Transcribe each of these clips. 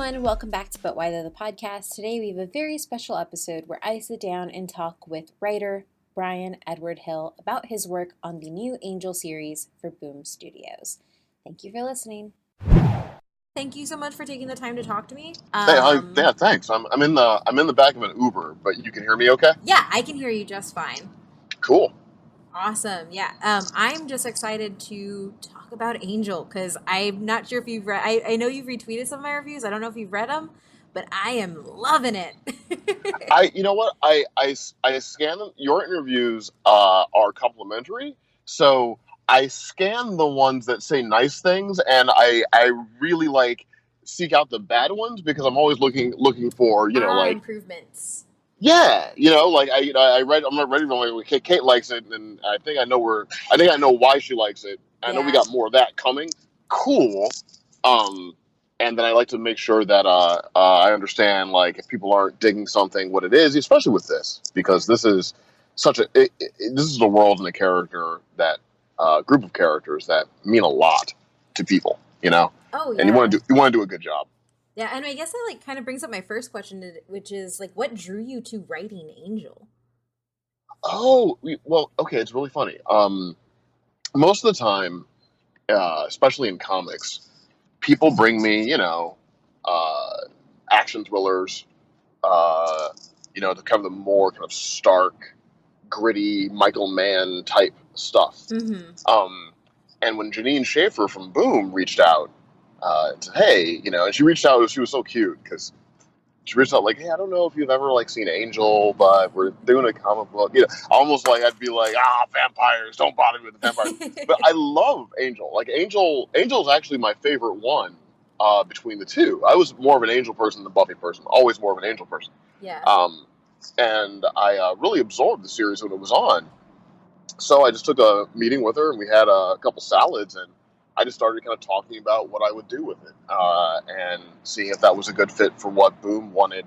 everyone, welcome back to But Why Though the podcast. Today we have a very special episode where I sit down and talk with writer Bryan Edward Hill about his work on the new Angel series for Boom Studios. Thank you for listening. Thank you so much for taking the time to talk to me. Thanks. I'm in the back of an Uber, but you can hear me okay? Yeah, I can hear you just fine. Cool. Awesome. Yeah. I'm just excited to talk about Angel because I'm not sure if you've read. I know you've retweeted some of my reviews. I don't know if you've read them, but I am loving it. You know what? I scan them. Your interviews are complimentary, so I scan the ones that say nice things, and I really seek out the bad ones because I'm always looking for improvements. Yeah, I read. I'm not ready. Kate likes it, and I think I know why she likes it. I know we got more of that coming. Cool. And then I like to make sure that I understand if people aren't digging something, what it is, especially with this, because this is this is a world and a character that group of characters that mean a lot to people. Oh yeah. And you want to do a good job. Yeah, and I guess that kind of brings up my first question, which is what drew you to writing Angel? Oh, well, okay, it's really funny. Most of the time, especially in comics, people bring me, action thrillers, to cover the more kind of stark, gritty Michael Mann type stuff. Mm-hmm. And when Janine Schaefer from Boom reached out, and said, hey, and she reached out, she was so cute because she reached out hey, I don't know if you've ever seen Angel, but we're doing a comic book. Almost I'd be vampires, don't bother me with the vampires. But I love Angel. Angel's actually my favorite one between the two. I was more of an Angel person than Buffy person. Always more of an Angel person. Yeah. And I really absorbed the series when it was on. So I just took a meeting with her, and we had a couple salads, and I just started kind of talking about what I would do with it and seeing if that was a good fit for what Boom wanted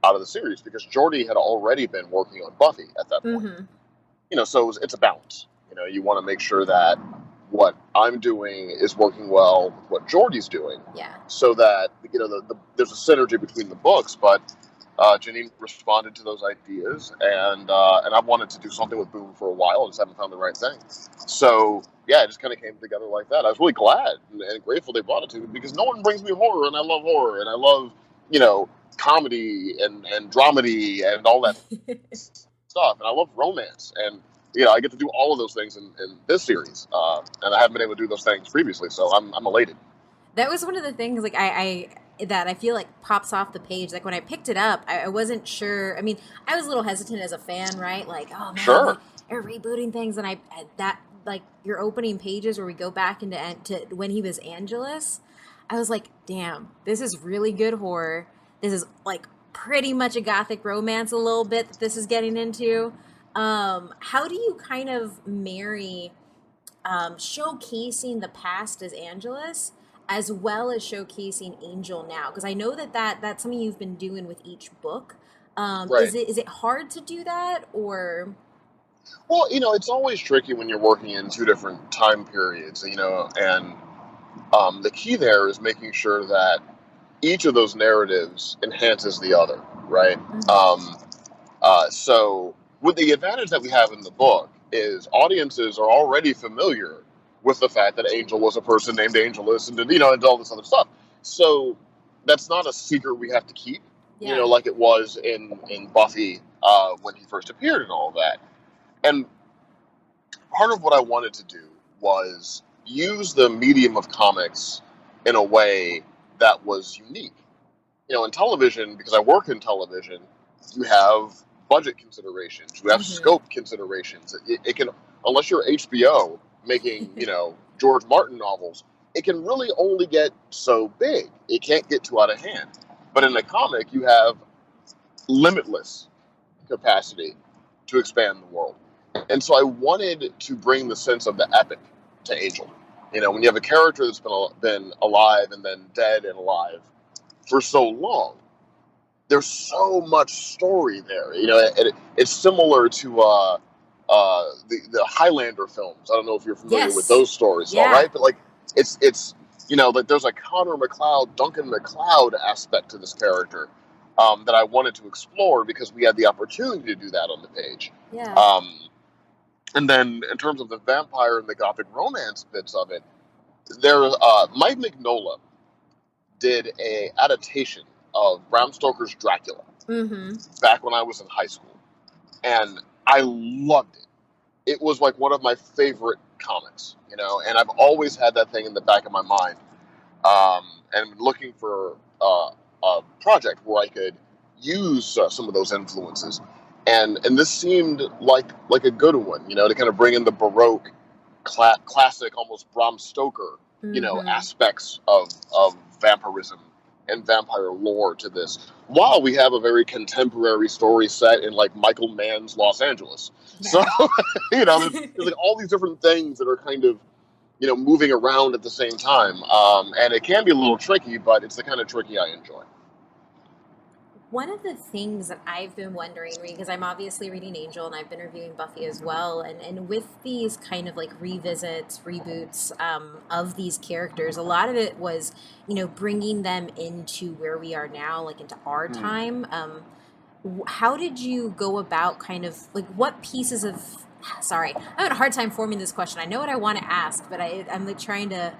out of the series, because Jordy had already been working on Buffy at that point. Mm-hmm. So it's a balance. You want to make sure that what I'm doing is working well with what Jordy's doing. Yeah. So that there's a synergy between the books, but Janine responded to those ideas, and I wanted to do something with Boom for a while. I just haven't found the right thing. So yeah, it just kind of came together like that. I was really glad and grateful they brought it to me, because no one brings me horror, and I love horror, and I love comedy and dramedy and all that stuff, and I love romance, and I get to do all of those things in this series, and I haven't been able to do those things previously, so I'm elated. That was one of the things that I feel pops off the page. When I picked it up, I wasn't sure. I mean, I was a little hesitant as a fan, right? Oh man, sure. They're rebooting things, and your opening pages where we go back to when he was Angelus, I was damn, this is really good horror. This is pretty much a gothic romance a little bit that this is getting into. How do you kind of marry showcasing the past as Angelus as well as showcasing Angel now? Because I know that's something you've been doing with each book. Right. Is it hard to do that, or? Well, it's always tricky when you're working in two different time periods, and the key there is making sure that each of those narratives enhances the other, right? Mm-hmm. So with the advantage that we have in the book is audiences are already familiar with the fact that Angel was a person named Angelus, and and all this other stuff. So that's not a secret we have to keep, like it was in Buffy when he first appeared and all of that. And part of what I wanted to do was use the medium of comics in a way that was unique. In television, because I work in television, you have budget considerations, you have scope considerations. It can, unless you're HBO making, George Martin novels, it can really only get so big. It can't get too out of hand. But in a comic, you have limitless capacity to expand the world. And so I wanted to bring the sense of the epic to Angel. When you have a character that's been alive and then dead and alive for so long, there's so much story there. It's similar to the Highlander films. I don't know if you're familiar with those stories, all right? But it's like there's a Connor McLeod, Duncan McLeod aspect to this character that I wanted to explore because we had the opportunity to do that on the page. Yeah. And then in terms of the vampire and the gothic romance bits of it, Mike Mignola did a adaptation of Bram Stoker's Dracula back when I was in high school, and I loved it. It was like one of my favorite comics, and I've always had that thing in the back of my mind, and looking for a project where I could use some of those influences, and this seemed like a good one, to kind of bring in the Baroque, classic, almost Bram Stoker, aspects of vampirism and vampire lore to this, while we have a very contemporary story set in like Michael Mann's Los Angeles. Yeah. So, there's like all these different things that are kind of, moving around at the same time. And it can be a little tricky, but it's the kind of tricky I enjoy. One of the things that I've been wondering, because I'm obviously reading Angel and I've been reviewing Buffy as well, and with these kind of like revisits, reboots of these characters, a lot of it was, bringing them into where we are now, like into our time. How did you go about kind of like what pieces of, sorry, I'm having a hard time forming this question. I know what I want to ask, but I'm like trying to.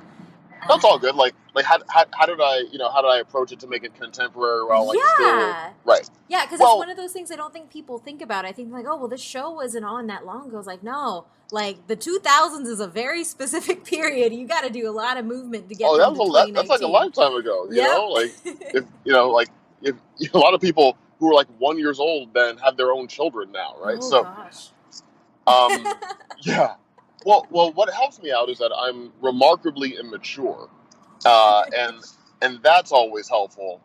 That's all good. Like how did I approach it to make it contemporary while like still right? Yeah, because it's one of those things I don't think people think about. I think like, oh well, this show wasn't on that long ago. It's like no, like the 2000s is a a very period. You got to do a lot of movement to get. Oh, that's like a lifetime ago. Like if a lot of people who are like 1 year old then have their own children now, right? Oh gosh. Yeah. Well, what helps me out is that I'm remarkably immature, and that's always helpful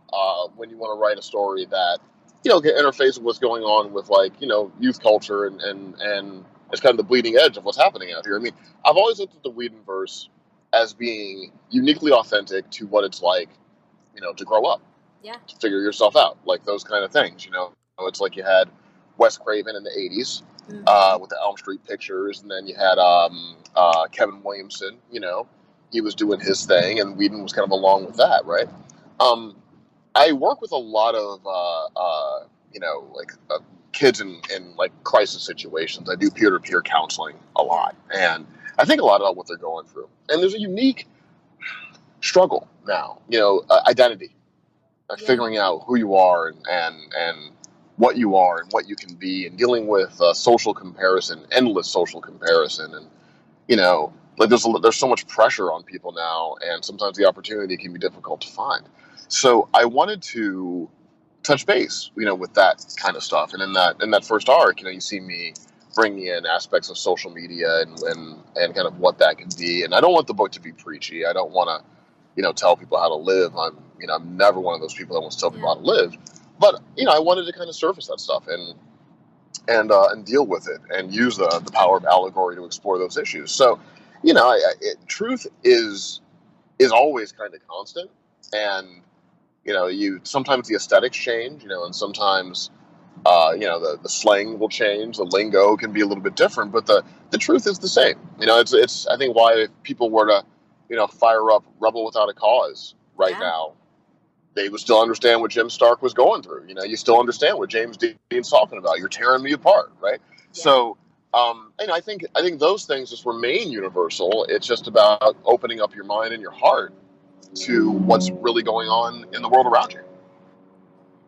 when you want to write a story that can interface with what's going on with like youth culture and it's kind of the bleeding edge of what's happening out here. I mean, I've always looked at the Whedon-verse as being uniquely authentic to what it's like, to grow up, to figure yourself out, like those kind of things. It's like you had Wes Craven in the '80s. With the Elm Street pictures, and then you had Kevin Williamson. He was doing his thing, and Whedon was kind of along with that, right? I work with a lot of kids in like crisis situations. I do peer-to-peer counseling a lot, and I think a lot about what they're going through. And there's a unique struggle now, identity, figuring out who you are and what you are and what you can be, and dealing with social comparison, endless social comparison, and like there's so much pressure on people now, and sometimes the opportunity can be difficult to find. So I wanted to touch base, with that kind of stuff, and in that first arc, you see me bringing in aspects of social media and kind of what that can be. And I don't want the book to be preachy. I don't want to tell people how to live. I'm never one of those people that wants to tell people how to live. But I wanted to kind of surface that stuff and deal with it and use the power of allegory to explore those issues. So, truth is always kind of constant, and you sometimes the aesthetics change, and sometimes the slang will change, the lingo can be a little bit different, but the truth is the same. It's I think why if people were to fire up Rebel Without a Cause right now, they would still understand what Jim Stark was going through. You still understand what James Dean's talking about. You're tearing me apart, right? Yeah. So, I think those things just remain universal. It's just about opening up your mind and your heart to what's really going on in the world around you.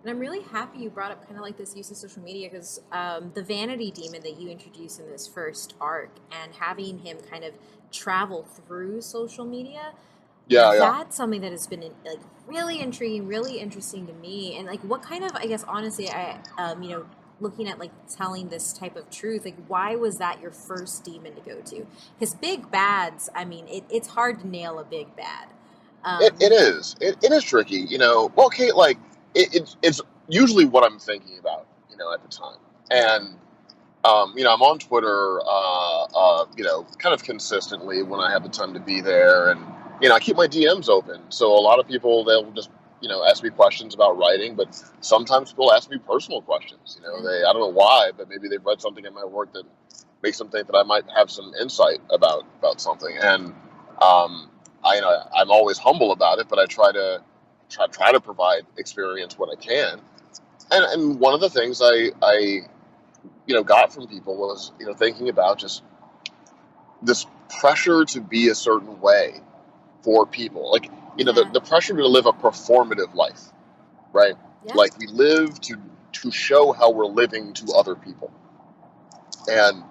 And I'm really happy you brought up kind of like this use of social media, because the vanity demon that you introduced in this first arc, and having him kind of travel through social media. That's something that has been like really intriguing, really interesting to me. And like, what kind of, I guess, honestly, I, looking at like telling this type of truth, like, why was that your first demon to go to? Because big bads, I mean, it's hard to nail a big bad. It is. It is tricky, Well, Kate, like, it's usually what I'm thinking about, at the time. And, I'm on Twitter, kind of consistently when I have the time to be there. And, I keep my DMs open. So a lot of people, they'll just, ask me questions about writing, but sometimes people ask me personal questions. I don't know why, but maybe they've read something in my work that makes them think that I might have some insight about something. And I'm always humble about it, but I try to provide experience when I can. And one of the things I got from people was thinking about just this pressure to be a certain way for people, like Yeah. the pressure to live a performative life, right? Yeah. Like we live to show how we're living to other people, and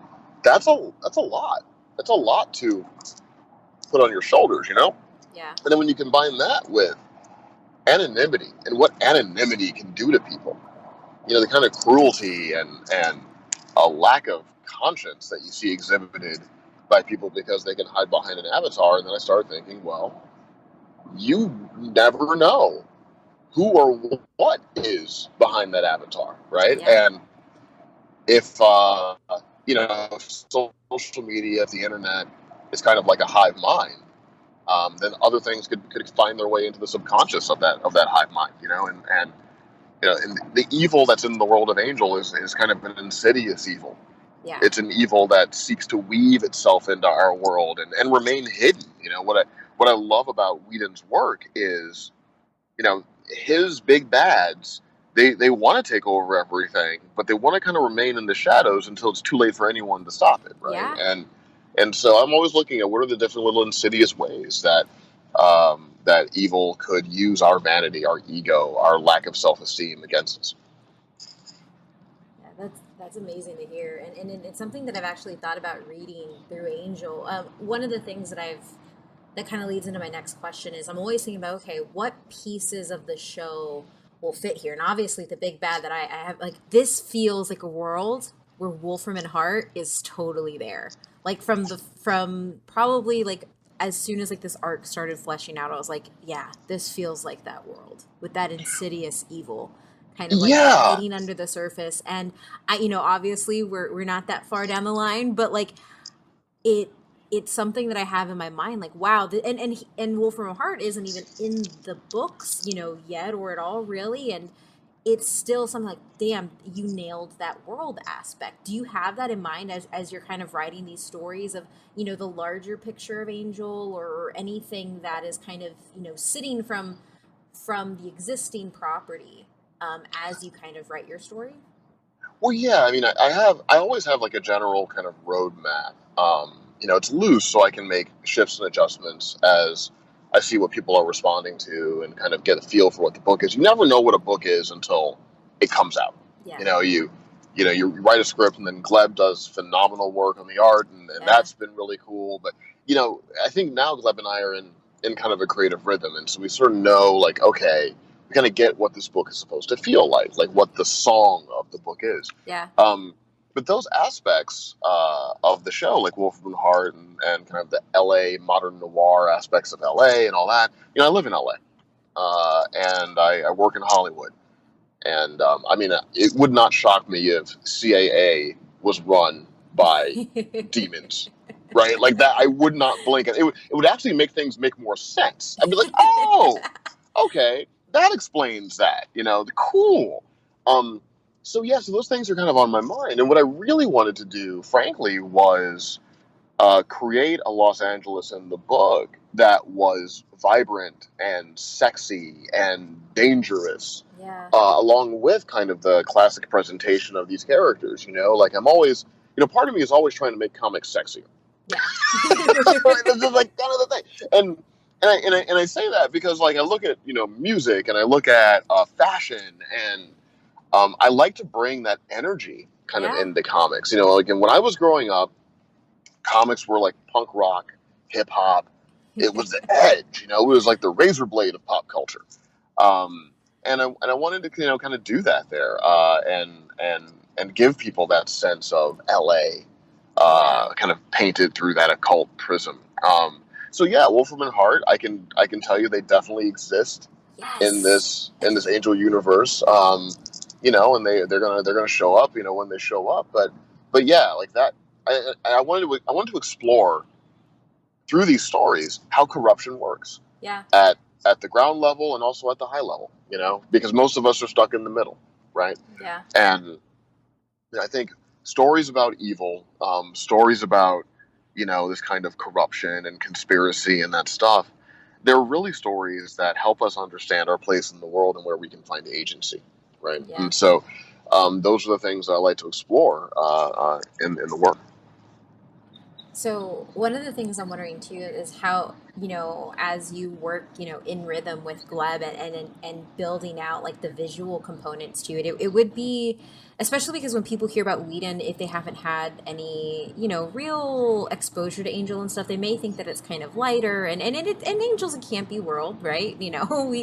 that's a lot. That's a lot to put on your shoulders, Yeah. And then when you combine that with anonymity and what anonymity can do to people, the kind of cruelty and a lack of conscience that you see exhibited by people because they can hide behind an avatar. And then I started thinking, well, you never know who or what is behind that avatar, right? Yeah. And if social media, if the internet is kind of like a hive mind, then other things could find their way into the subconscious of that hive mind, and the evil that's in the world of Angel is kind of an insidious evil. Yeah. It's an evil that seeks to weave itself into our world and remain hidden. What I love about Whedon's work is, his big bads, they want to take over everything, but they want to kind of remain in the shadows until it's too late for anyone to stop it, right? Yeah. And so I'm always looking at what are the different little insidious ways that evil could use our vanity, our ego, our lack of self-esteem against us. Yeah, that's amazing to hear, and it's something that I've actually thought about reading through Angel. One of the things that kind of leads into my next question is I'm always thinking about, okay, what pieces of the show will fit here, and obviously the big bad that I have, like, this feels like a world where Wolfram and Hart is totally there, like from probably like as soon as like this arc started fleshing out, I was like, yeah, this feels like that world with that insidious evil kind of like Yeah. hiding under the surface. And obviously we're not that far down the line, but like it it's something that I have in my mind, like, wow, and Wolfram Hart isn't even in the books, yet or at all, really, and it's still something like, damn, you nailed that world aspect. Do you have that in mind as you're kind of writing these stories of, the larger picture of Angel, or anything that is kind of, sitting from the existing property, as you kind of write your story? Well, yeah. I mean, I always have like a general kind of roadmap. It's loose, so I can make shifts and adjustments as I see what people are responding to and kind of get a feel for what the book is. You never know what a book is until it comes out. Yeah. You write a script, and then Gleb does phenomenal work on the art, and Yeah. that's been really cool. But I think now Gleb and I are in kind of a creative rhythm, and so we sort of know, like, okay, we kind of get what this book is supposed to feel like what the song of the book is. Yeah. But those aspects of the show, like Wolfram and Hart, and kind of the LA modern noir aspects of LA and all that, I live in LA, and I work in Hollywood. And I mean, it would not shock me if CAA was run by demons, right? Like that, I would not blink. It would actually make things make more sense. I'd be like, oh, okay, that explains that. Cool. So yeah, so those things are kind of on my mind. And what I really wanted to do, frankly, was create a Los Angeles in the book that was vibrant and sexy and dangerous, Yeah. along with kind of the classic presentation of these characters. Like I'm always, part of me is always trying to make comics sexier. Yeah. This is like kind of the thing, and I say that because, like, I look at music, and I look at fashion, and I like to bring that energy kind of Yeah. into comics. Like, and when I was growing up, comics were like punk rock, hip hop. It was the edge, it was like the razor blade of pop culture. And I wanted to kind of do that there, and give people that sense of LA, kind of painted through that occult prism. So yeah, Wolfram and Hart, I can tell you they definitely exist in Yes. this Angel universe. And they're gonna show up, when they show up. But yeah, like that. I wanted to explore through these stories how corruption works Yeah. at the ground level and also at the high level. Because most of us are stuck in the middle, right? Yeah. And I think stories about evil, stories about this kind of corruption and conspiracy and that stuff. they're really stories that help us understand our place in the world and where we can find agency, right? Yeah. And so those are the things that I like to explore in the work. So one of the things I'm wondering too is how, as you work, in rhythm with Gleb and building out like the visual components to it, it would be, especially because when people hear about Whedon, if they haven't had any, real exposure to Angel and stuff, they may think that it's kind of lighter and Angel's a campy world, right? We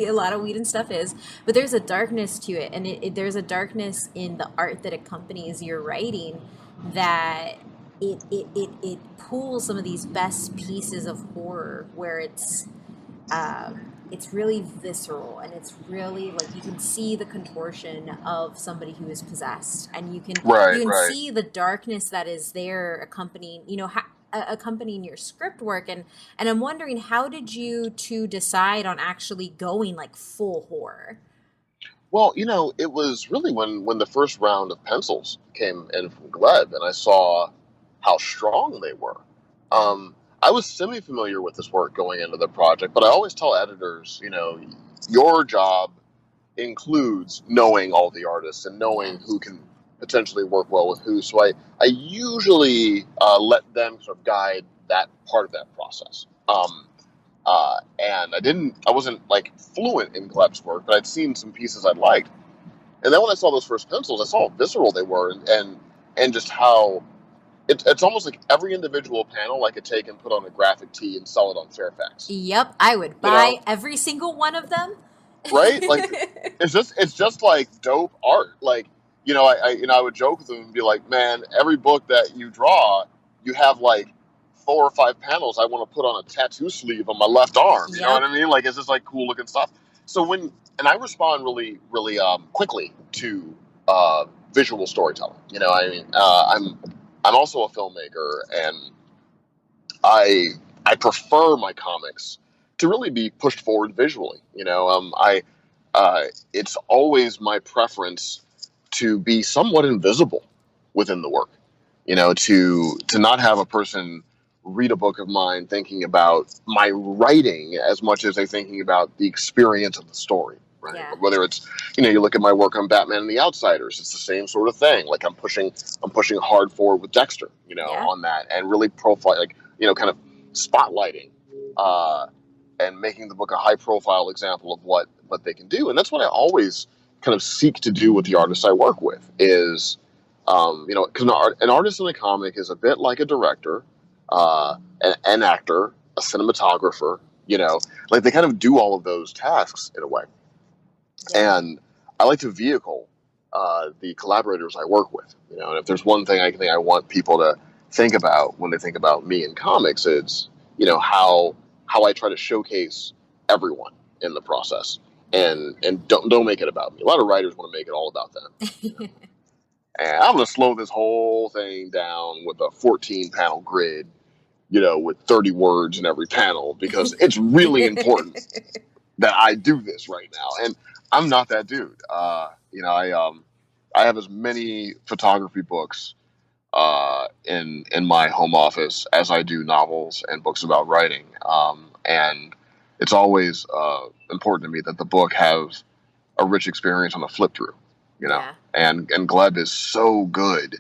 a lot of Whedon stuff is, but there's a darkness to it, and there's a darkness in the art that accompanies your writing that it pulls some of these best pieces of horror where it's really visceral, and it's really like you can see the contortion of somebody who is possessed, and Right, you can right. see the darkness that is there accompanying accompanying your script work. And I'm wondering, how did you two decide on actually going like full horror? Well, it was really when the first round of pencils came in from Gleb, and I saw how strong they were. Yeah. I was semi-familiar with this work going into the project, but I always tell editors, your job includes knowing all the artists and Yeah. knowing who can potentially work well with who. So I usually let them sort of guide that part of that process. And I wasn't like fluent in Gleb's work, but I'd seen some pieces I liked. And then when I saw those first pencils, I saw how visceral they were, and just how it's almost like every individual panel I could take and put on a graphic tee and sell it on Fairfax. Yep, I would You buy know, every single one of them. right? Like it's just like dope art. Like I would joke with them and be like, man, every book that you draw, you have like 4 or 5 panels I want to put on a tattoo sleeve on my left arm. You know what Yep. I mean? Like it's just like cool looking stuff. So and I respond really really quickly to visual storytelling. I'm also a filmmaker, and I I prefer my comics to really be pushed forward visually. I it's always my preference to be somewhat invisible within the work. To not have a person read a book of mine thinking about my writing as much as they're thinking about the experience of the story. Right. Yeah. Whether it's, you look at my work on Batman and the Outsiders, it's the same sort of thing. Like I'm pushing hard forward with Dexter, Yeah. on that, and really profile, like, kind of spotlighting, uh, and making the book a high profile example of what they can do. And that's what I always kind of seek to do with the artists I work with is, because an artist in a comic is a bit like a director, an actor, a cinematographer, like they kind of do all of those tasks in a way. Yeah. And I like to vehicle the collaborators I work with. And if there's one thing I want people to think about when they think about me in comics, it's how I try to showcase everyone in the process, Yeah. and don't make it about me. A lot of writers want to make it all about them. And I'm going to slow this whole thing down with a 14 panel grid, with 30 words in every panel because it's really important that I do this right now. And I'm not that dude. I have as many photography books in my home office as I do novels and books about writing. And it's always important to me that the book have a rich experience on the flip through. Yeah. And Gleb is so good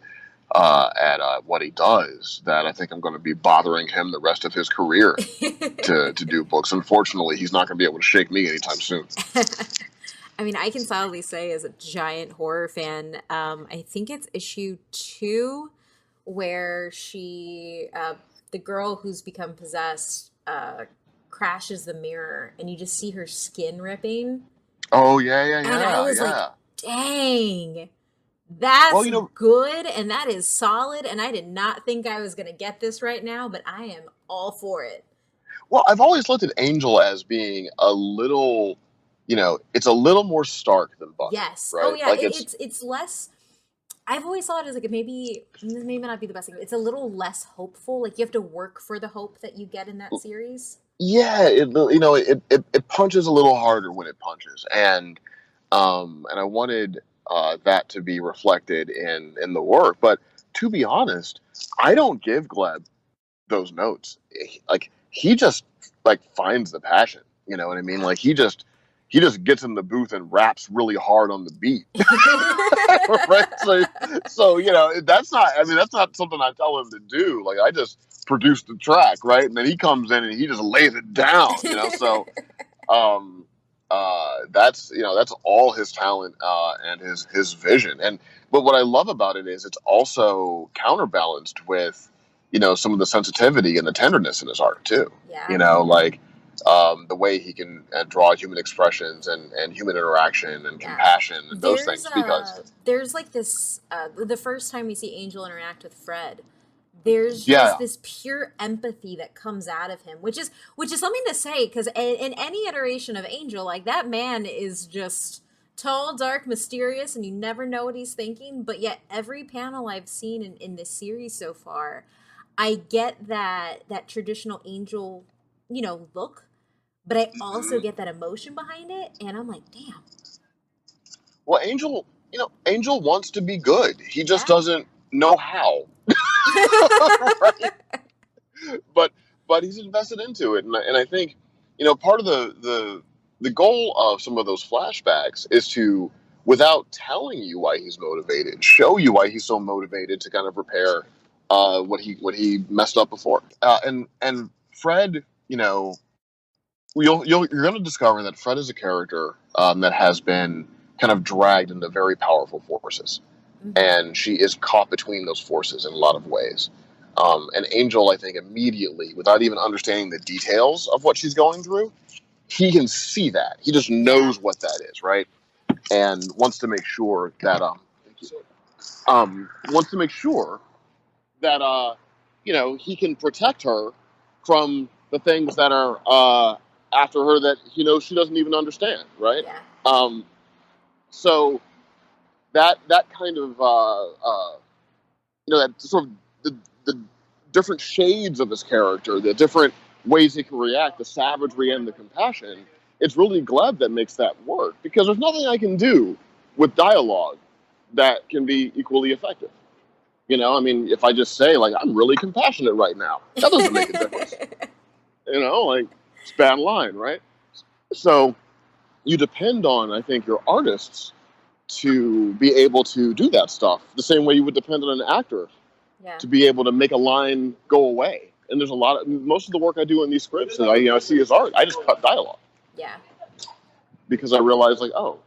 at what he does that I think I'm going to be bothering him the rest of his career to do books. Unfortunately, he's not going to be able to shake me anytime soon. I mean, I can solidly say, as a giant horror fan, I think it's issue 2 where the girl who's become possessed, crashes the mirror, and you just see her skin ripping. Oh yeah, yeah, And I yeah, was like, yeah. dang, Well, that's good, and that is solid. And I did not think I was going to get this right now, but I am all for it. I've always looked at Angel as being a little, it's a little more stark than Buffy, Yes. Oh right? yeah. Like It's less. I've always thought it as like, maybe this may not be the best thing. It's a little less hopeful. Like you have to work for the hope that you get in that series. yeah, it punches a little harder when it punches, and I wanted that to be reflected in the work. But to be honest, I don't give Gleb those notes. Like he just like finds the passion. You know what I mean? Like he just gets in the booth and raps really hard on the beat, right? So you know that's not. I mean that's not something I tell him to do. Like I just produce the track, right? And then he comes in and he just lays it down. You know, so um, that's that's all his talent and his vision. And but what I love about it is it's also counterbalanced with some of the sensitivity and the tenderness in his art too. Yeah. Like the way he can draw human expressions and human interaction and Yeah. compassion and those things because There's like this the first time we see Angel interact with Fred, there's just yeah. this pure empathy that comes out of him, which is something to say because in any iteration of Angel, like that man is just tall, dark, mysterious, and you never know what he's thinking. But yet, every panel I've seen in this series so far, I get that traditional Angel, look, but I also Mhm. get that emotion behind it, and I'm like, damn, Well, Angel wants to be good. He just yeah. doesn't know how. Right? But he's invested into it, and I think part of the goal of some of those flashbacks is to, without telling you why he's motivated, show you why he's so motivated to kind of repair what he messed up before. And Fred, you're going to discover that Fred is a character that has been kind of dragged into very powerful forces, Hmm. and she is caught between those forces in a lot of ways. And Angel, I think, immediately, without even understanding the details of what she's going through, he can see that. He just Yeah. knows what that is, right? And wants to make sure that wants to make sure that he can protect her from the things that are after her that she doesn't even understand, right? Yeah. Um, so that kind of that sort of the different shades of his character, the different ways he can react, the savagery and the compassion. It's really Gleb that makes that work because there's nothing I can do with dialogue that can be equally effective. I mean, if I just say like I'm really compassionate right now, that doesn't make a difference. Like it's bad line, right? So you depend on, I think, your artists to be able to do that stuff the same way you would depend on an actor Yeah. to be able to make a line go away. And there's most of the work I do in these scripts, and I see his art. I just cut dialogue Yeah. because I realized like, oh,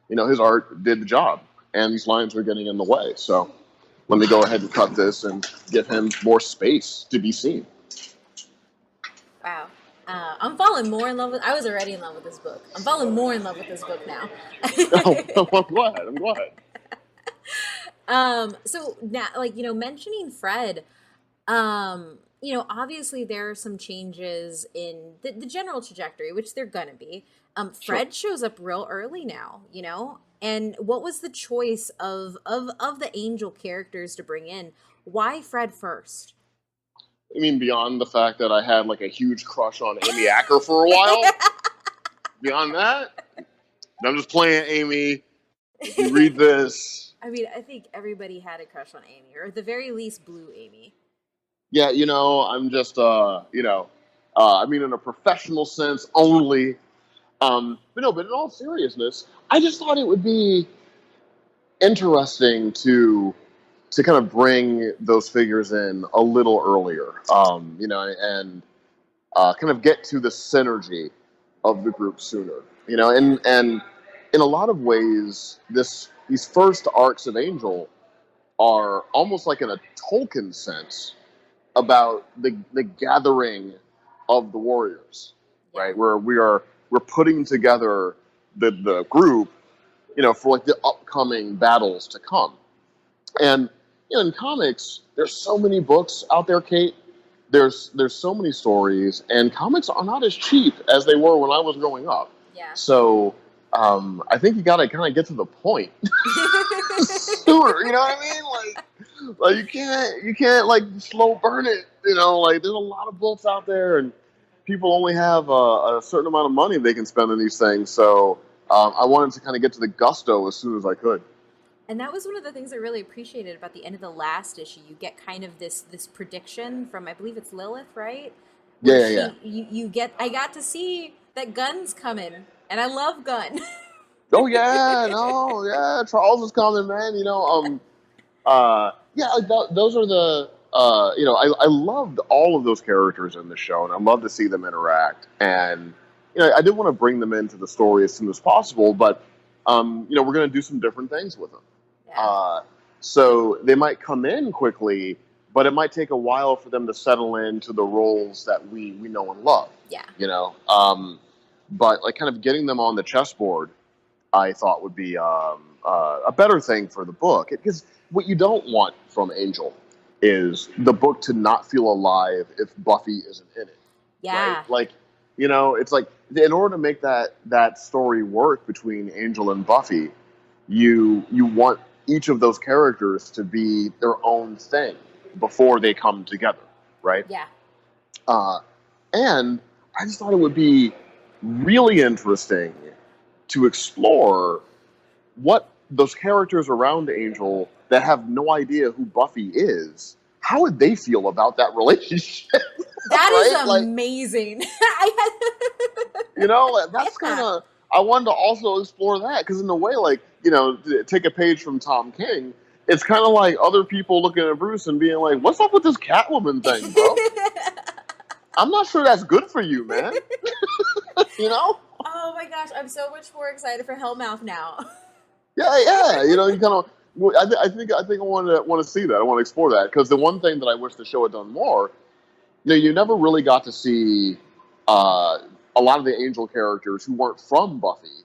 his art did the job, and these lines are getting in the way. So let me go ahead and cut this and give him more space to be seen. Wow. I'm falling more in love with. I was already in love with this book. I'm falling more in love with this book now. Oh, I'm glad. I'm glad. So now, like mentioning Fred, obviously there are some changes in the general trajectory, which they're gonna be. Sure. Fred shows up real early now, and what was the choice of the Angel characters to bring in? Why Fred first? I mean, beyond the fact that I had like a huge crush on Amy Acker for a while, beyond that, I'm just playing Amy. If you read this, I mean, I think everybody had a crush on Amy, or at the very least, Blue Amy. yeah, I'm just, I mean, in a professional sense only. But no, but in all seriousness, I just thought it would be interesting to kind of bring those figures in a little earlier, and kind of get to the synergy of the group sooner, Yeah. and in a lot of ways, these first arcs of Angel are almost like in a Tolkien sense about the gathering of the warriors, Yeah. right? Where we're putting together the group, for like the upcoming battles to come. And in comics, there's so many books out there, Kate. There's so many stories, and comics are not as cheap as they were when I was growing up. Yeah. So I think you got to kind of get to the point sooner. You know what I mean? Like you can't like slow burn it. Like there's a lot of books out there, and people only have a certain amount of money they can spend on these things. So I wanted to kind of get to the gusto as soon as I could. And that was one of the things I really appreciated about the end of the last issue. You get kind of this prediction from, I believe it's Lilith, right? Where Yeah, yeah, yeah. she you get I got to see that Gun's coming, and I love Gun. Oh yeah, no, yeah, Charles is coming, man. Yeah, like those are the I loved all of those characters in the show, and I love to see them interact. And I did want to bring them into the story as soon as possible, but we're going to do some different things with them. Yeah. So they might come in quickly, but it might take a while for them to settle into the roles that we know and love. Yeah. But like kind of getting them on the chessboard, I thought would be a better thing for the book. Because what you don't want from Angel is the book to not feel alive if Buffy isn't in it. Yeah. Right? Like, it's like in order to make that story work between Angel and Buffy, you want each of those characters to be their own thing before they come together, right? Yeah. And I just thought it would be really interesting to explore what those characters around Angel that have no idea who Buffy is, how would they feel about that relationship? That is amazing. That's kind of, I wanted to also explore that, because in a way, like, take a page from Tom King, it's kind of like other people looking at Bruce and being like, what's up with this Catwoman thing, bro? I'm not sure that's good for you, man. Oh my gosh, I'm so much more excited for Hellmouth now. Yeah. You kind of. I think I want to see that. I want to explore that, because the one thing that I wish the show had done more, you never really got to see a lot of the Angel characters who weren't from Buffy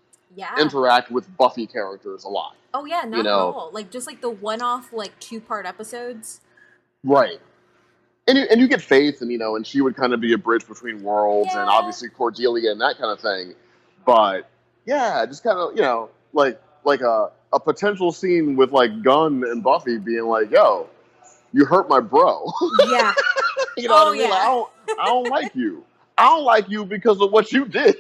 interact with Buffy characters a lot. Oh yeah, not at all. Like just like the one-off like 2-part episodes. Right. And you get Faith, and she would kind of be a bridge between worlds, and obviously Cordelia and that kind of thing. But yeah, just kind of like a potential scene with like Gunn and Buffy being like, "Yo, you hurt my bro." Yeah. What I mean? Like, I don't like you. I don't like you because of what you did.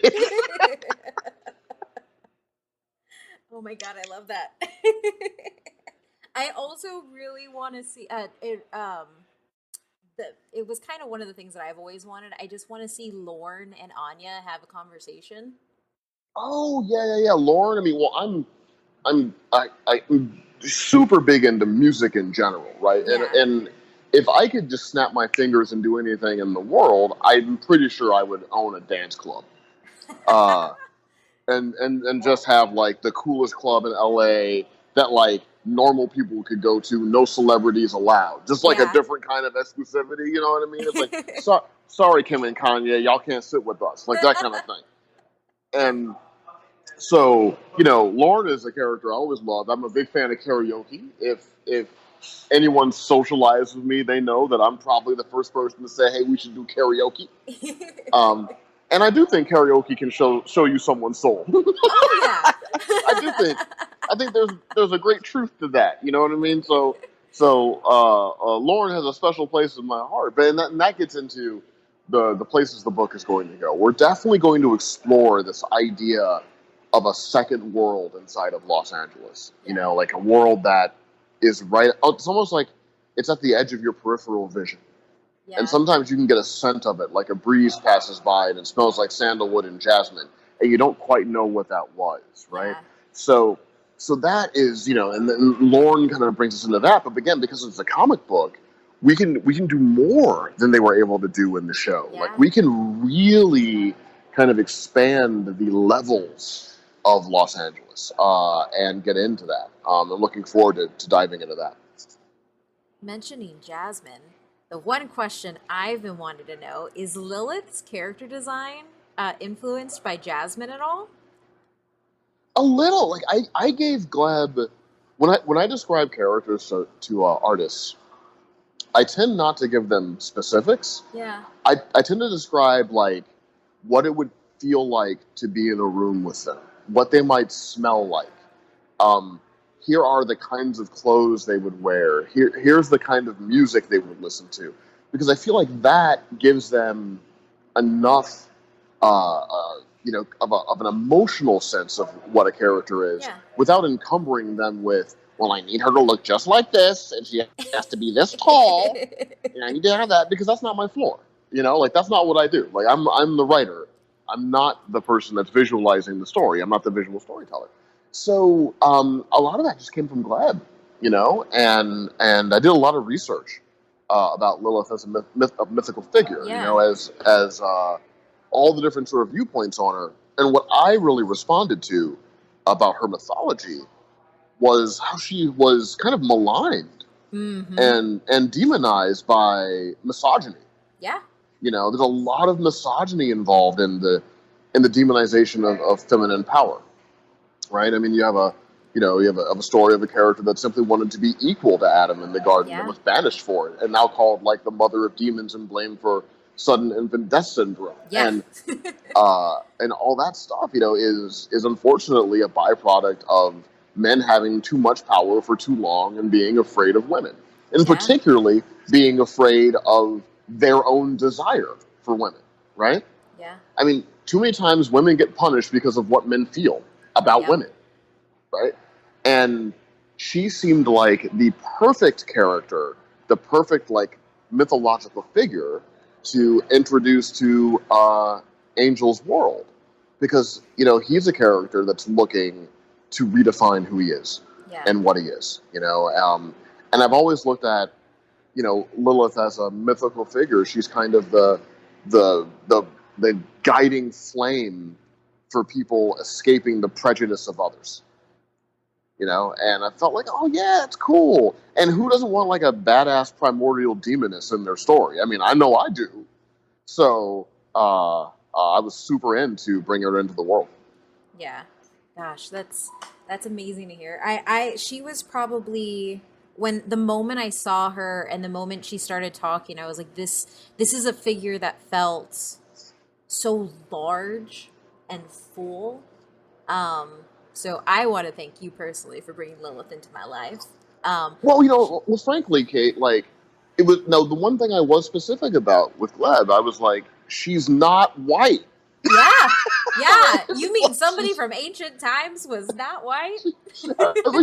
Oh my god, I love that. I also really want to see it was kind of one of the things that I've always wanted. I just want to see Lorne and Anya have a conversation. Oh yeah. Lorne. I mean, well, I'm super big into music in general, right? Yeah. And if I could just snap my fingers and do anything in the world, I'm pretty sure I would own a dance club. And just have like the coolest club in LA that like normal people could go to, no celebrities allowed. Just like a different kind of exclusivity, you know what I mean? It's like, sorry, Kim and Kanye, y'all can't sit with us. Like that kind of thing. And so, Lauren is a character I always loved. I'm a big fan of karaoke. If anyone socialized with me, they know that I'm probably the first person to say, hey, we should do karaoke. And I do think karaoke can show you someone's soul. Oh yeah. I think there's a great truth to that. You know what I mean? So Lauren has a special place in my heart. But and that gets into the places the book is going to go. We're definitely going to explore this idea of a second world inside of Los Angeles. Like a world that is right. It's almost like it's at the edge of your peripheral vision. Yeah. And sometimes you can get a scent of it, like a breeze passes by and it smells like sandalwood and jasmine, and you don't quite know what that was, right? Yeah. So that is, and then Lorne kind of brings us into that. But again, because it's a comic book, we can do more than they were able to do in the show. Yeah. Like we can really kind of expand the levels of Los Angeles and get into that. I'm looking forward to diving into that. Mentioning Jasmine, the one question I've been wanting to know is Lilith's character design influenced by Jasmine at all? A little. Like I gave Gleb, when I describe characters to artists, I tend not to give them specifics. Yeah. I tend to describe like what it would feel like to be in a room with them, what they might smell like. Here are the kinds of clothes they would wear. Here's the kind of music they would listen to, because I feel like that gives them enough, of an emotional sense of what a character is, without encumbering them with, well, I need her to look just like this, and she has to be this tall, and I need to have that, because that's not my floor. Like that's not what I do. Like I'm the writer. I'm not the person that's visualizing the story. I'm not the visual storyteller. So a lot of that just came from Gleb, and I did a lot of research about Lilith as a mythical figure, Yeah. as all the different sort of viewpoints on her. And what I really responded to about her mythology was how she was kind of maligned Mm-hmm. and demonized by misogyny. Yeah. There's a lot of misogyny involved in the demonization of feminine power, right? I mean, you have a story of a character that simply wanted to be equal to Adam in the garden and Yeah. was banished for it, and now called like the mother of demons and blamed for sudden infant death syndrome, Yeah. and all that stuff, is unfortunately a byproduct of men having too much power for too long and being afraid of women, and Yeah. particularly being afraid of their own desire for women, right? Yeah. I mean, too many times women get punished because of what men feel about Yep. women, right? And she seemed like the perfect character, the perfect like mythological figure to introduce to Angel's world, because he's a character that's looking to redefine who he is Yeah. and what he is, and I've always looked at Lilith as a mythical figure. She's kind of the the the guiding flame for people escaping the prejudice of others. And I felt like, oh yeah, it's cool. And who doesn't want like a badass primordial demoness in their story? I mean, I know I do. So I was super into bringing her into the world. Yeah. Gosh, that's amazing to hear. She was probably, when the moment I saw her and the moment she started talking, I was like, this is a figure that felt so large and full. Um, so I want to thank you personally for bringing Lilith into my life. Um, Well, frankly, Kate, like it was no the one thing I was specific about with Gleb, I was like, she's not white. yeah, yeah. You mean Like, somebody from ancient times was not white?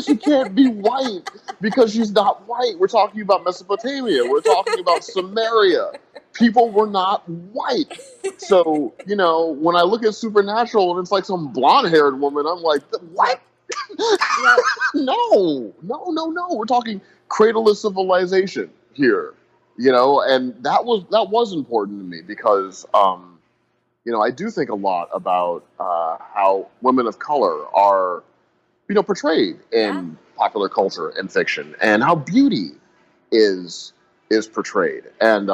she can't be white because she's not white. We're talking about Mesopotamia. We're talking about Samaria. People were not white. So, when I look at Supernatural and it's like some blonde haired woman, I'm like, what? Yep, yep. No, no, no, no. We're talking cradle of civilization here, and that was important to me because, I do think a lot about how women of color are portrayed Yeah, in popular culture and fiction, and how beauty is is portrayed. And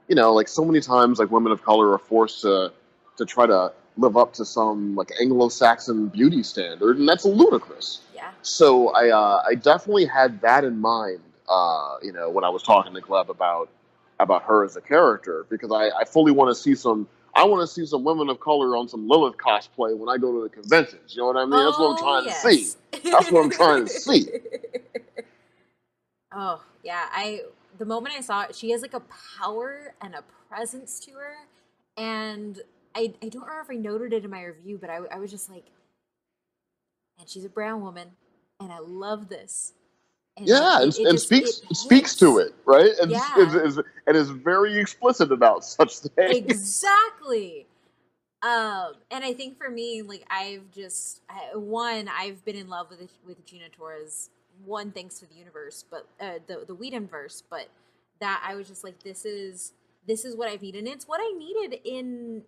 like so many times, like women of color are forced to try to live up to some like Anglo-Saxon beauty standard, and that's ludicrous. yeah. So I definitely had that in mind, when I was talking to Gleb about her as a character, because I fully want to see some. I want to see some women of color on some Lilith cosplay when I go to the conventions. You know what I mean? That's what I'm Oh, trying to see. yes. That's what I'm trying to see. Oh, yeah. The moment I saw it, she has like a power and a presence to her. And I don't remember if I noted it in my review, but I was just like, and she's a brown woman, and I love this. And Yeah, and it speaks to hits. it, right? And Yeah, is very explicit about such things. exactly. And I think for me, like I've been in love with Gina Torres. One, thanks to the universe, but the Whedon verse, but that I was just like, this is what I've needed, and it's what I needed in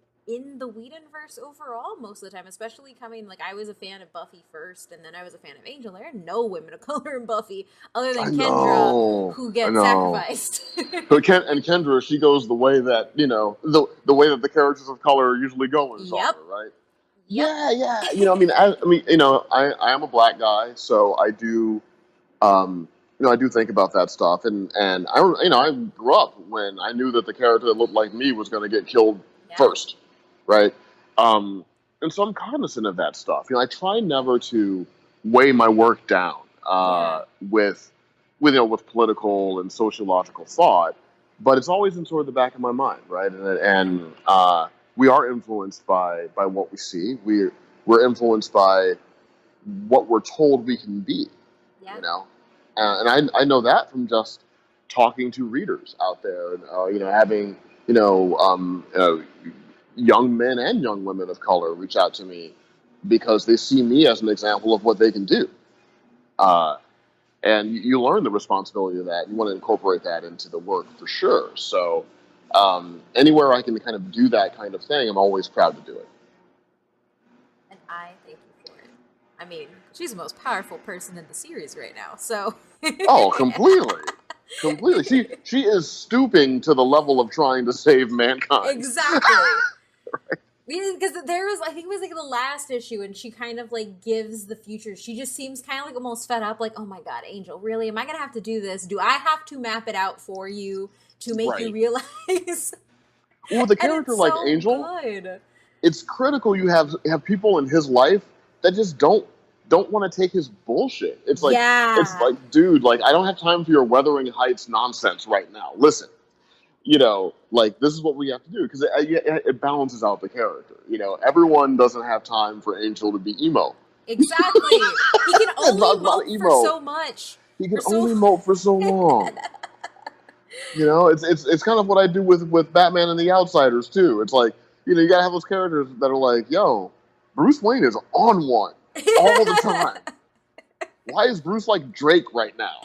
the Whedon verse overall most of the time, especially coming, like, I was a fan of Buffy first, and then I was a fan of Angel. There are no women of color in Buffy other I than Kendra know, who I get know. sacrificed. But Kendra, she goes the way that the way that the characters of color usually go in Yep. genre, right? Yep. Yeah, yeah. I am a black guy, so I do, I do think about that stuff, and I grew up when I knew that the character that looked like me was going to get killed Yeah. first, right? Um, and so I'm cognizant of that stuff. I try never to weigh my work down Yeah. with political and sociological thought, but it's always in sort of the back of my mind, right? Yeah. And we are influenced by what we see. We're influenced by what we're told we can be, Yeah. you know. And I know that from just talking to readers out there, and having you know young men and young women of color reach out to me because they see me as an example of what they can do. And you learn the responsibility of that. You want to incorporate that into the work for sure. So anywhere I can kind of do that kind of thing, I'm always proud to do it. And I thank you for it. I mean, she's the most powerful person in the series right now, so. Oh, completely. Completely. She is stooping to the level of trying to save mankind. Exactly. Right. Because there was, I think it was like the last issue, and she kind of like gives the future. She just seems kind of like almost fed up, like, oh my God, Angel, really? Am I going to have to do this? Do I have to map it out for you to make you realize? Well, with a character like so Angel, good. It's critical you have people in his life that just don't want to take his bullshit. It's like, it's like, dude, like, I don't have time for your Wuthering Heights nonsense right now. Listen. Like, this is what we have to do, because it balances out the character. Everyone doesn't have time for Angel to be emo. Exactly. He can only mope for so much. He can only mope for so long. It's kind of what I do with Batman and the Outsiders, too. It's like, you gotta have those characters that are like, yo, Bruce Wayne is on one all the time. Why is Bruce like Drake right now?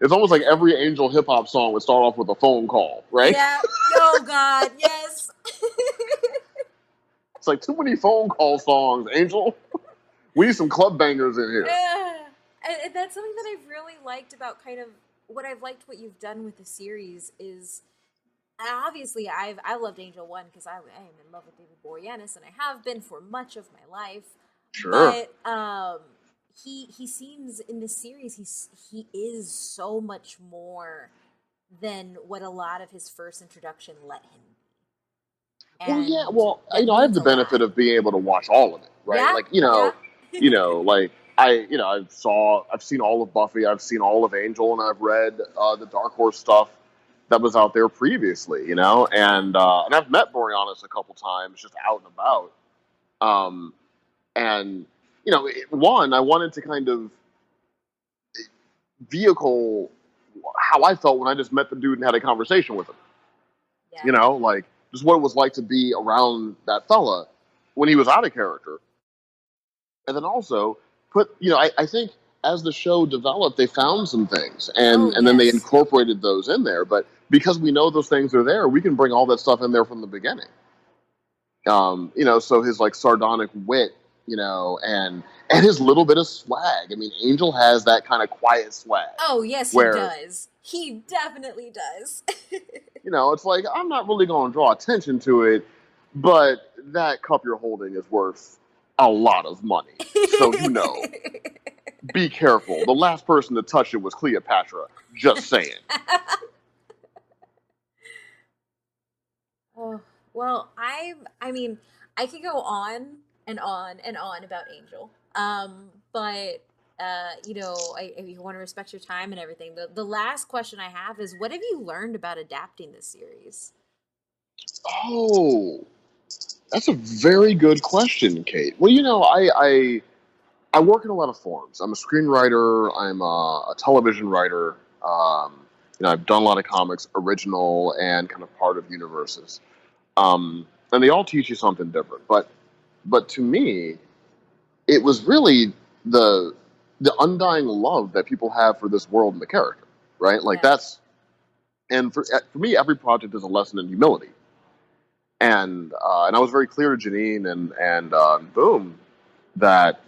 It's almost like every Angel hip-hop song would start off with a phone call, right? Yeah. Oh, God. Yes. It's like, too many phone call songs, Angel. We need some club bangers in here. Yeah. And that's something that I've really liked about kind of what you've done with the series is, obviously, I loved Angel 1 because I am in love with David Boreanaz, and I have been for much of my life. Sure. But, he seems in this series he is so much more than what a lot of his first introduction let him be. Well, yeah. Well, I have the benefit of being able to watch all of it, right? Yeah, like, like I've seen all of Buffy, I've seen all of Angel, and I've read the Dark Horse stuff that was out there previously, and I've met Boreanaz a couple times just out and about, and. One, I wanted to kind of vehicle how I felt when I just met the dude and had a conversation with him. Yeah. Like, just what it was like to be around that fella when he was out of character. And then also I think as the show developed, they found some things and then they incorporated those in there. But because we know those things are there, we can bring all that stuff in there from the beginning. So his like sardonic wit, and his little bit of swag. I mean, Angel has that kind of quiet swag. Oh, yes, he does. He definitely does. It's like, I'm not really going to draw attention to it, but that cup you're holding is worth a lot of money. So, be careful. The last person to touch it was Cleopatra. Just saying. Oh, well, I mean, I could go on and on and on about Angel. But I want to respect your time and everything. The last question I have is, what have you learned about adapting this series? Oh, that's a very good question, Kate. Well, I work in a lot of forms. I'm a screenwriter. I'm a television writer. I've done a lot of comics, original and kind of part of universes. And they all teach you something different. But to me, it was really the undying love that people have for this world and the character, right? Like and for me, every project is a lesson in humility. And I was very clear to Janine and Boom that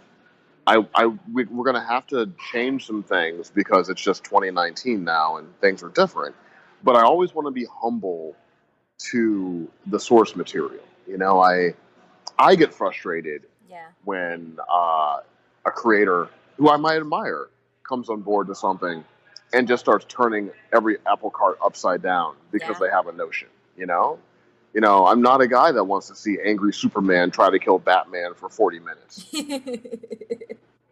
we're going to have to change some things because it's just 2019 now and things are different. But I always want to be humble to the source material. I get frustrated when a creator who I might admire comes on board to something and just starts turning every apple cart upside down because they have a notion, I'm not a guy that wants to see angry Superman try to kill Batman for 40 minutes.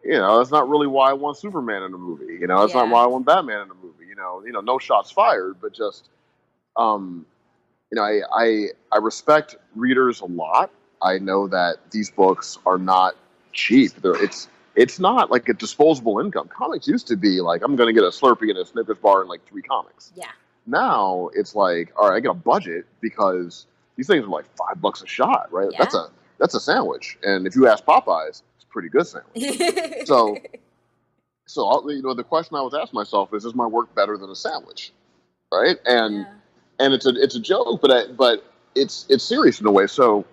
That's not really why I want Superman in a movie. That's not why I want Batman in a movie. No shots fired, but just, I respect readers a lot. I know that these books are not cheap. It's not like a disposable income. Comics used to be like, I'm going to get a Slurpee and a Snickers bar and like 3 comics. Yeah. Now it's like, all right, I got a budget because these things are like $5 a shot, right? Yeah. That's a sandwich, and if you ask Popeyes, it's a pretty good sandwich. So, the question I was asking myself is my work better than a sandwich, right? Yeah. And it's a joke, but it's serious in a way. So,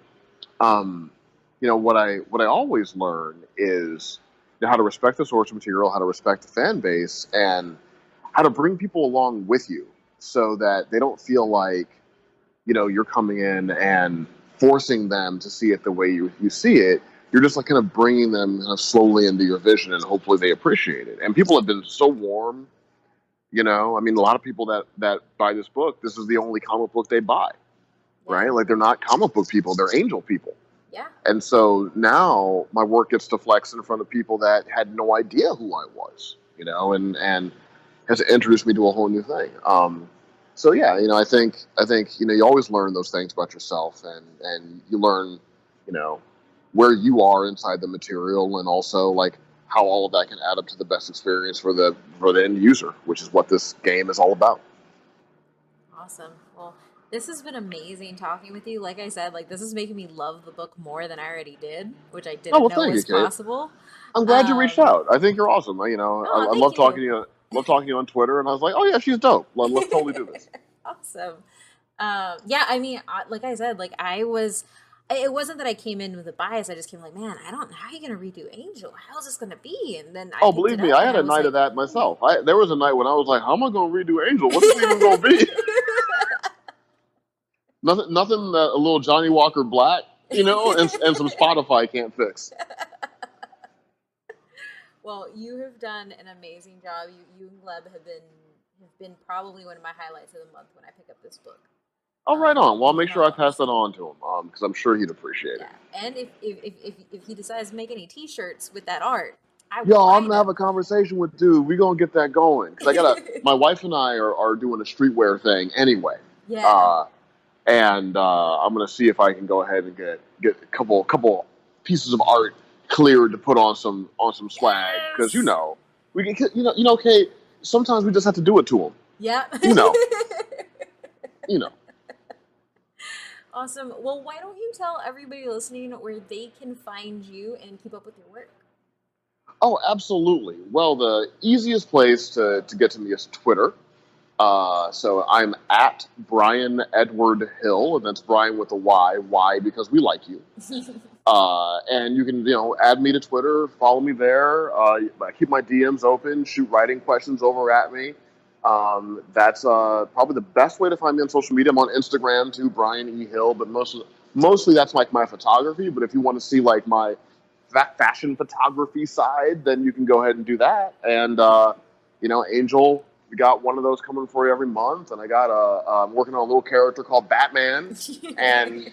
um, what I always learn is how to respect the source material, how to respect the fan base, and how to bring people along with you so that they don't feel like you're coming in and forcing them to see it the way you see it. You're just like kind of bringing them kind of slowly into your vision, and hopefully they appreciate it. And people have been so warm. I mean, a lot of people that buy this book, this is the only comic book they buy, right? Yeah. Like, they're not comic book people, they're angel people. Yeah. And so now my work gets to flex in front of people that had no idea who I was, and has introduced me to a whole new thing. So yeah, I think you always learn those things about yourself, and you learn, where you are inside the material, and also like how all of that can add up to the best experience for the end user, which is what this game is all about. Awesome. Well, this has been amazing talking with you. Like I said, like this is making me love the book more than I already did, which I Oh, didn't well, know thank you, was Kate. possible. I'm glad you reached out. I think you're awesome. I Oh, love thank talking to you. you. Love talking to you on Twitter, and I was like, oh yeah, she's dope. Let's totally do this. Awesome. Yeah, I mean, like I said, like it wasn't that I came in with a bias. I just came like, man, I don't know how are you gonna redo Angel. How's this gonna be? And then I Oh, picked believe it me, up I and had I a was night like, of that ooh. myself. There was a night when I was like, how am I going to redo Angel? What's this even going to be? Nothing that a little Johnny Walker Black, and some Spotify can't fix. Well, you have done an amazing job. You and Gleb have been probably one of my highlights of the month when I pick up this book. Oh, right on. Well, I'll You've make been sure I pass that awesome. on to him, because I'm sure he'd appreciate it. Yeah, and if he decides to make any T-shirts with that art, I will Yo, I'm buy gonna have them. a conversation with dude. We gonna get that going because my wife and I are doing a streetwear thing anyway. Yeah. Uh, and I'm gonna see if I can go ahead and get a couple pieces of art cleared to put on some swag, because Yes. we can, Kate. Sometimes we just have to do it to them. Yeah. You know, you know. Awesome. Well, why don't you tell everybody listening where they can find you and keep up with your work? Oh, absolutely. Well, the easiest place to get to me is Twitter. So I'm at Bryan Edward Hill, and that's Bryan with a Y. Why? Because we like you. And you can, add me to Twitter, follow me there. I keep my DMs open, shoot writing questions over at me. That's probably the best way to find me on social media. I'm on Instagram too, Bryan E. Hill, but mostly that's like my photography. But if you want to see like my fashion photography side, then you can go ahead and do that. And Angel, we got one of those coming for you every month, and I'm working on a little character called Batman, and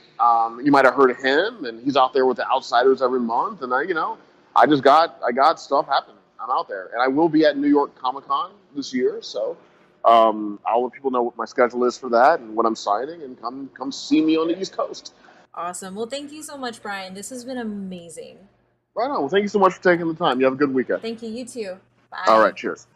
you might have heard of him, and he's out there with the Outsiders every month, and I got stuff happening. I'm out there, and I will be at New York Comic Con this year, so I'll let people know what my schedule is for that and what I'm signing, and come see me on the East Coast. Awesome. Well, thank you so much, Bryan. This has been amazing. Right on. Well, thank you so much for taking the time. You have a good weekend. Thank you. You too. All Bye. right, cheers.